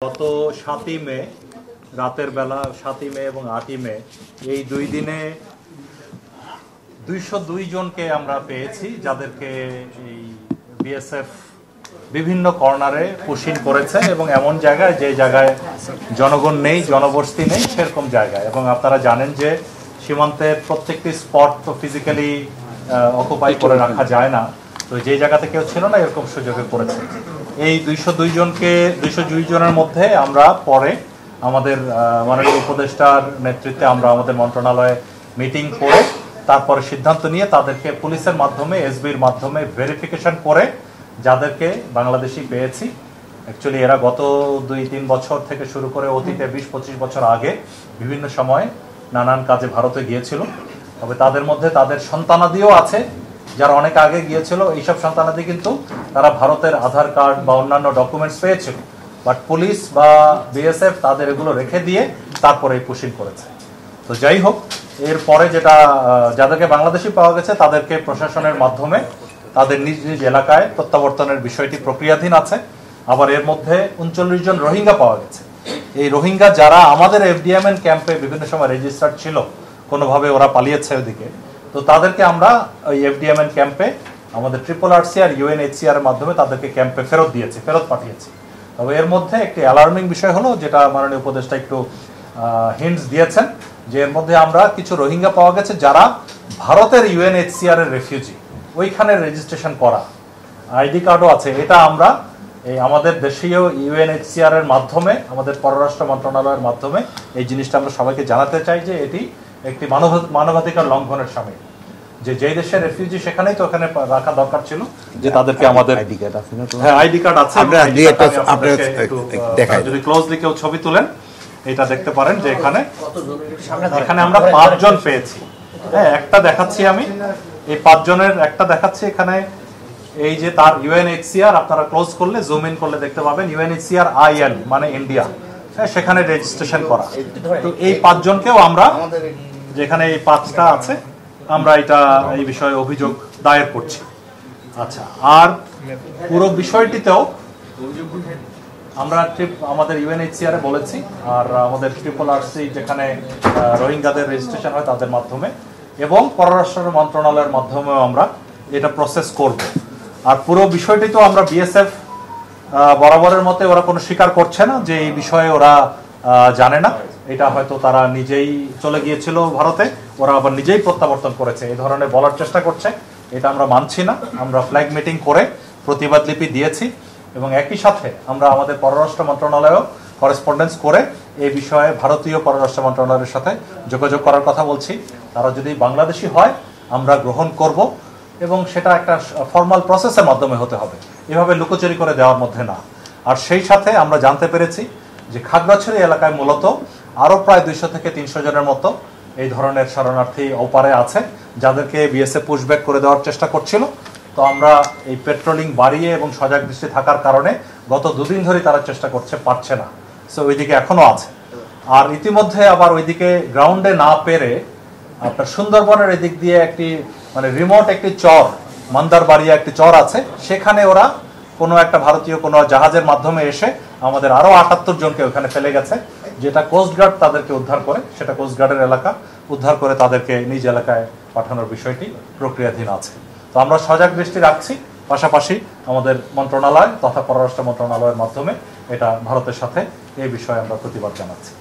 গত ৭ই মে রাতের বেলা ৭ই মে এবং ৮ই মে এই দুই দিনে ২০২ জনকে আমরা পেয়েছি, যাদেরকে এই বিএসএফ বিভিন্ন কর্নারে পুশিং করেছে এবং এমন জায়গায় যে জায়গায় জনগণ নেই, জনবসতি নেই, সেরকম জায়গায়। এবং আপনারা জানেন যে সীমান্তের প্রত্যেকটি স্পট তো ফিজিক্যালি অকুপাই করে রাখা যায় না, তো যে জায়গাতে কেউ ছিল না এরকম সুযোগে পড়েছে। এই ২০২ জনকে ২০২ জনের মধ্যে আমরা পরে আমাদের মাননীয় উপদেষ্টার নেতৃত্বে আমরা আমাদের মন্ত্রণালয়ে মিটিং করে তারপরে সিদ্ধান্ত নিয়ে তাদেরকে পুলিশের মাধ্যমে, এসবির মাধ্যমে ভেরিফিকেশন করে যাদেরকে বাংলাদেশি পেয়েছি। অ্যাকচুয়ালি এরা গত ২-৩ বছর থেকে শুরু করে অতীতে ২০-২৫ বছর আগে বিভিন্ন সময়ে নানান কাজে ভারতে গিয়েছিল। তবে তাদের মধ্যে তাদের সন্তানাদিও আছে যারা অনেক আগে গিয়েছিল। এইসব সন্তানাদি কিন্তু তারা ভারতের আধার কার্ড বা অন্যান্য ডকুমেন্টস পেয়েছিল, বাট পুলিশ বা বিএসএফ তাদের এগুলো রেখে দিয়ে তারপরে পুশিং করেছে। তো যাই হোক, এরপরে যেটা যাদেরকে বাংলাদেশি পাওয়া গেছে তাদেরকে প্রশাসনের মাধ্যমে তাদের নিজ নিজ এলাকায় প্রত্যাবর্তনের বিষয়টি প্রক্রিয়াধীন আছে। আবার এর মধ্যে ৩৯ জন রোহিঙ্গা পাওয়া গেছে। এই রোহিঙ্গা যারা আমাদের এফডিএমএন ক্যাম্পে বিভিন্ন সময় রেজিস্টার্ড ছিল, কোনোভাবে ওরা পালিয়েছে ওদিকে, তো তাদেরকে আমরা ওই এফডিএমএন ক্যাম্পে আমাদের RRRC আর UNHCR এর মাধ্যমে তাদেরকে ক্যাম্পে ফেরত পাঠিয়েছি। তবে এর মধ্যে একটি অ্যালার্মিং বিষয় হলো, যেটা মাননীয় উপদেষ্টা একটু হিন্টস দিয়েছেন, যে এর মধ্যে আমরা কিছু রোহিঙ্গা পাওয়া গেছে যারা ভারতের UNHCR এর রেফিউজি, ওইখানে রেজিস্ট্রেশন করা, আইডি কার্ডও আছে। এটা আমরা এই আমাদের দেশীয় UNHCR এর মাধ্যমে, আমাদের পররাষ্ট্র মন্ত্রণালয়ের মাধ্যমে এই জিনিসটা আমরা সবাইকে জানাতে চাই যে এটি একটি মানবাধিকার লঙ্ঘনের সামিল। যে দেশের রেফিউজি সেখানেই তো ওখানে রাখা দরকার ছিল, যে তাদেরকে আমাদের আইডি কার্ড আছে। হ্যাঁ, আইডি কার্ড আছে। যদি ক্লোজলি কেউ ছবি তুলেন এটা দেখতে পারেন যে এখানে আমরা ৫ জন পেয়েছি। হ্যাঁ, একটা দেখাচ্ছি আমি, এই ৫ জনের একটা দেখাচ্ছি এখানে। এই যে তার UNHCR, আপনারা ক্লোজ করলে, জুম ইন করলে দেখতে পাবেন UNHCR IN মানে ইন্ডিয়া, সেখানে রেজিস্ট্রেশন করা। তো এই ৫ জনকেও আমরা, যেখানে এই ৫টা আছে, আমরা এই বিষয়ে অভিযোগ দায়ের করছি। আচ্ছা, আর পুরো বিষয়টিতেও আমরা আমাদের UNHCR এ বলেছি, আর আমাদের RRRC যেখানে রোহিঙ্গাদের রেজিস্ট্রেশন হয় তাদের মাধ্যমে, এবং পররাষ্ট্র মন্ত্রণালয়ের মাধ্যমেও আমরা এটা প্রসেস করব। আর পুরো বিষয়টি তো আমরা বিএসএফ বরাবরের মতে ওরা কোনো স্বীকার করছে না যে এই বিষয়ে ওরা জানে না। এটা হয়তো তারা নিজেই চলে গিয়েছিল ভারতে, ওরা আবার নিজেই প্রত্যাবর্তন করেছে, এই ধরনের বলার চেষ্টা করছে। এটা আমরা মানছি না। আমরা ফ্ল্যাগ মিটিং করে প্রতিবাদ লিপি দিয়েছি এবং একই সাথে আমরা আমাদের পররাষ্ট্র মন্ত্রণালয়েও করেসপন্ডেন্স করে এই বিষয়ে ভারতীয় পররাষ্ট্র মন্ত্রণালয়ের সাথে যোগাযোগ করার কথা বলছি। তারা যদি বাংলাদেশি হয় আমরা গ্রহণ করব, এবং সেটা একটা ফর্মাল প্রসেসের মাধ্যমে হতে হবে, এভাবে লুকোচুরি করে দেওয়ার মধ্যে না। আর সেই সাথে আমরা জানতে পেরেছি যে খাগড়াছড়ি এলাকায় মূলত আরও প্রায় 200 থেকে 300 জনের মতো এই ধরনের শরণার্থী ওপারে আছে, যাদেরকে বিএসএফ পুশব্যাক করে দেওয়ার চেষ্টা করছিল। তো আমরা এই পেট্রোলিং বাড়িয়ে এবং সজাগ দৃষ্টি থাকার কারণে গত 2 দিন ধরে তারা চেষ্টা করছে, পারছে না। সো ওইদিকে এখনো আছে। আর ইতিমধ্যে আবার ওইদিকে গ্রাউন্ডে না পেরে আপনার সুন্দরবনের এদিক দিয়ে একটি মানে রিমোট একটি চর, মন্দারবাড়িয়া একটি চর আছে, সেখানে ওরা কোনো একটা ভারতীয় কোনো জাহাজের মাধ্যমে এসে আমাদের আরো 78 জনকে ওখানে ফেলে গেছে, যেটা কোস্টগার্ড তাদেরকে উদ্ধার করে, সেটা কোস্টগার্ডের এলাকা, উদ্ধার করে তাদেরকে নিজ এলাকায় পাঠানোর বিষয়টি প্রক্রিয়াধীন আছে। তো আমরা সজাগ দৃষ্টি রাখছি, পাশাপাশি আমাদের মন্ত্রণালয় তথা পররাষ্ট্র মন্ত্রণালয়ের মাধ্যমে এটা ভারতের সাথে এই বিষয়ে আমরা প্রতিবাদ জানাচ্ছি।